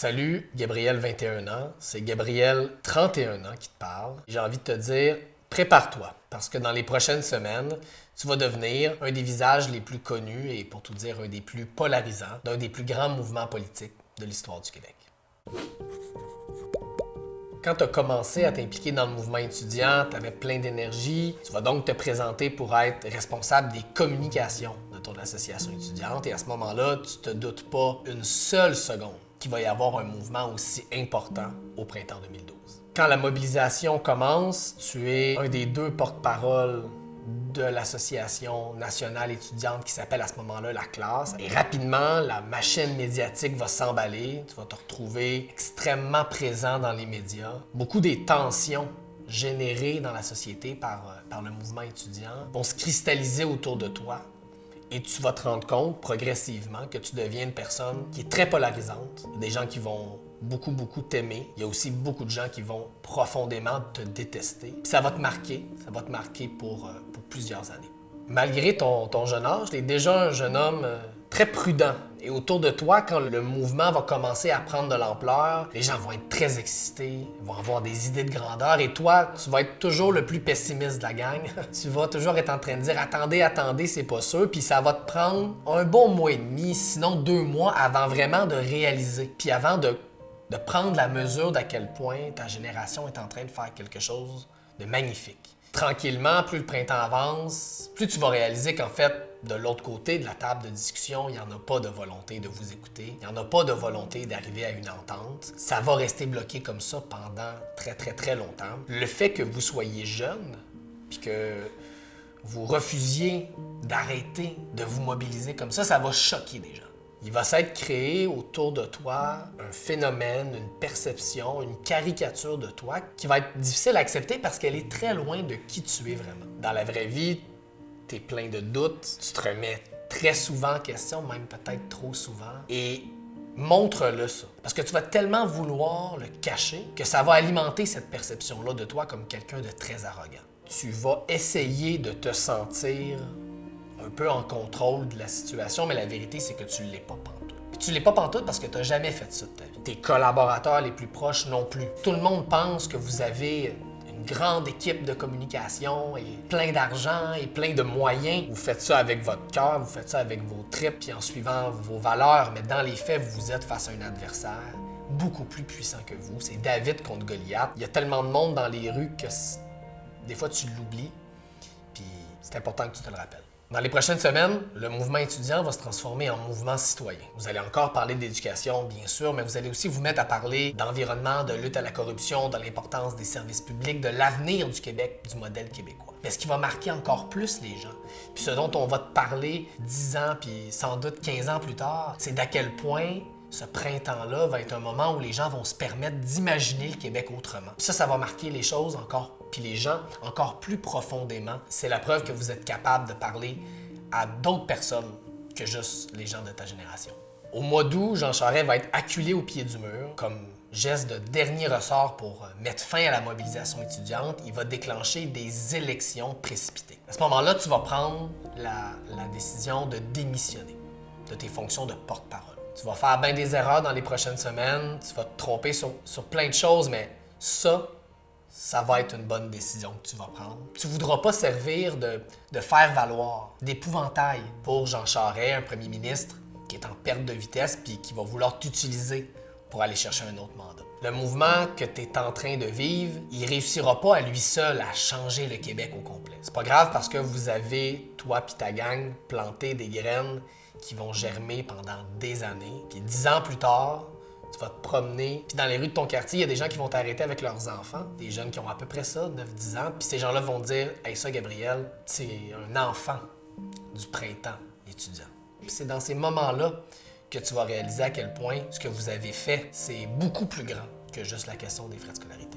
Salut, Gabriel 21 ans, c'est Gabriel 31 ans qui te parle. J'ai envie de te dire, prépare-toi, parce que dans les prochaines semaines, tu vas devenir un des visages les plus connus et pour tout dire un des plus polarisants d'un des plus grands mouvements politiques de l'histoire du Québec. Quand tu as commencé à t'impliquer dans le mouvement étudiant, tu avais plein d'énergie. Tu vas donc te présenter pour être responsable des communications de ton association étudiante. Et à ce moment-là, tu te doutes pas une seule seconde qu'il va y avoir un mouvement aussi important au printemps 2012. Quand la mobilisation commence, tu es un des deux porte-parole de l'association nationale étudiante qui s'appelle à ce moment-là la classe. Et rapidement, la machine médiatique va s'emballer. Tu vas te retrouver extrêmement présent dans les médias. Beaucoup des tensions générées dans la société par le mouvement étudiant vont se cristalliser autour de toi. Et tu vas te rendre compte progressivement que tu deviens une personne qui est très polarisante. Des gens qui vont beaucoup t'aimer. Il y a aussi beaucoup de gens qui vont profondément te détester. Puis ça va te marquer pour plusieurs années. Malgré ton jeune âge, tu es déjà un jeune homme très prudent. Et autour de toi, quand le mouvement va commencer à prendre de l'ampleur, les gens vont être très excités, vont avoir des idées de grandeur. Et toi, tu vas être toujours le plus pessimiste de la gang. Tu vas toujours être en train de dire « Attendez, c'est pas sûr ». Puis ça va te prendre un bon mois et demi, sinon 2 mois, avant vraiment de réaliser. Puis avant de prendre la mesure d'à quel point ta génération est en train de faire quelque chose de magnifique. Tranquillement, plus le printemps avance, plus tu vas réaliser qu'en fait, de l'autre côté de la table de discussion, il n'y en a pas de volonté de vous écouter, il n'y en a pas de volonté d'arriver à une entente. Ça va rester bloqué comme ça pendant très longtemps. Le fait que vous soyez jeune, puis que vous refusiez d'arrêter de vous mobiliser comme ça va choquer des gens. Il va s'être créé autour de toi un phénomène, une perception, une caricature de toi qui va être difficile à accepter parce qu'elle est très loin de qui tu es vraiment. Dans la vraie vie, tu es plein de doutes, tu te remets très souvent en question, même peut-être trop souvent, et montre-le ça. Parce que tu vas tellement vouloir le cacher que ça va alimenter cette perception-là de toi comme quelqu'un de très arrogant. Tu vas essayer de te sentir un peu en contrôle de la situation, mais la vérité, c'est que tu ne l'es pas pantoute. Puis tu ne l'es pas pantoute parce que tu n'as jamais fait ça de ta vie. Tes collaborateurs les plus proches non plus. Tout le monde pense que vous avez une grande équipe de communication et plein d'argent et plein de moyens. Vous faites ça avec votre cœur, vous faites ça avec vos tripes puis en suivant vos valeurs, mais dans les faits, vous êtes face à un adversaire beaucoup plus puissant que vous. C'est David contre Goliath. Il y a tellement de monde dans les rues que des fois tu l'oublies, puis c'est important que tu te le rappelles. Dans les prochaines semaines, le mouvement étudiant va se transformer en mouvement citoyen. Vous allez encore parler d'éducation, bien sûr, mais vous allez aussi vous mettre à parler d'environnement, de lutte à la corruption, de l'importance des services publics, de l'avenir du Québec, du modèle québécois. Mais ce qui va marquer encore plus les gens, puis ce dont on va te parler 10 ans, puis sans doute 15 ans plus tard, c'est d'à quel point ce printemps-là va être un moment où les gens vont se permettre d'imaginer le Québec autrement. Puis ça va marquer les choses encore, puis les gens encore plus profondément. C'est la preuve que vous êtes capable de parler à d'autres personnes que juste les gens de ta génération. Au mois d'août, Jean Charest va être acculé au pied du mur comme geste de dernier ressort pour mettre fin à la mobilisation étudiante. Il va déclencher des élections précipitées. À ce moment-là, tu vas prendre la décision de démissionner de tes fonctions de porte-parole. Tu vas faire bien des erreurs dans les prochaines semaines, tu vas te tromper sur plein de choses, mais ça va être une bonne décision que tu vas prendre. Tu ne voudras pas servir de faire valoir, d'épouvantail pour Jean Charest, un premier ministre qui est en perte de vitesse puis qui va vouloir t'utiliser pour aller chercher un autre mandat. Le mouvement que tu es en train de vivre, il réussira pas à lui seul à changer le Québec au complet. C'est pas grave parce que vous avez, toi puis ta gang, planté des graines qui vont germer pendant des années. Puis 10 ans plus tard, tu vas te promener. Puis dans les rues de ton quartier, il y a des gens qui vont t'arrêter avec leurs enfants, des jeunes qui ont à peu près ça, 9-10 ans. Puis ces gens-là vont dire « Hey, ça, Gabriel, c'est un enfant du printemps étudiant. » Puis c'est dans ces moments-là que tu vas réaliser à quel point ce que vous avez fait, c'est beaucoup plus grand que juste la question des frais de scolarité.